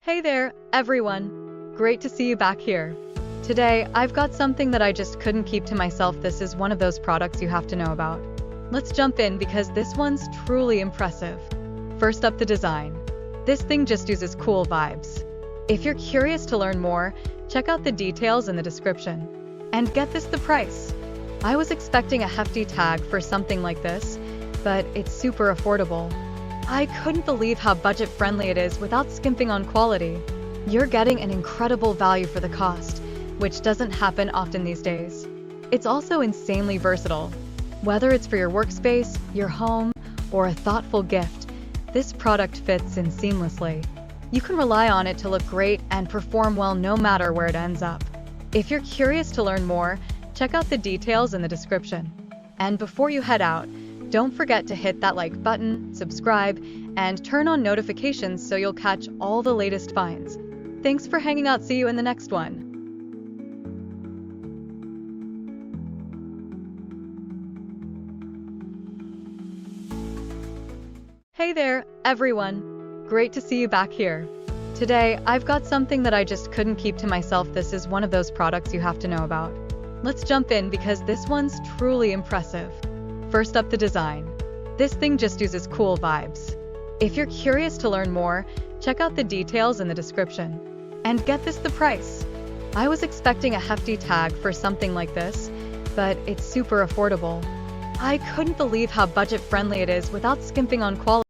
Hey there, everyone! Great to see you back here. Today, I've got something that I just couldn't keep to myself. This is one of those products you have to know about. Let's jump in because this one's truly impressive. First up, the design. This thing just oozes cool vibes. If you're curious to learn more, check out the details in the description. And get this, the price. I was expecting a hefty tag for something like this, but it's super affordable. I couldn't believe how budget-friendly it is without skimping on quality. You're getting an incredible value for the cost, which doesn't happen often these days. It's also insanely versatile. Whether it's for your workspace, your home, or a thoughtful gift, this product fits in seamlessly. You can rely on it to look great and perform well no matter where it ends up. If you're curious to learn more, check out the details in the description. And before you head out, don't forget to hit that like button, subscribe, and turn on notifications so you'll catch all the latest finds. Thanks for hanging out. See you in the next one. Hey there, everyone! Great to see you back here. Today, I've got something that I just couldn't keep to myself. This is one of those products you have to know about. Let's jump in because this one's truly impressive. First up, the design. This thing just oozes cool vibes. If you're curious to learn more, check out the details in the description. And get this, the price. I was expecting a hefty tag for something like this, but it's super affordable. I couldn't believe how budget-friendly it is without skimping on quality.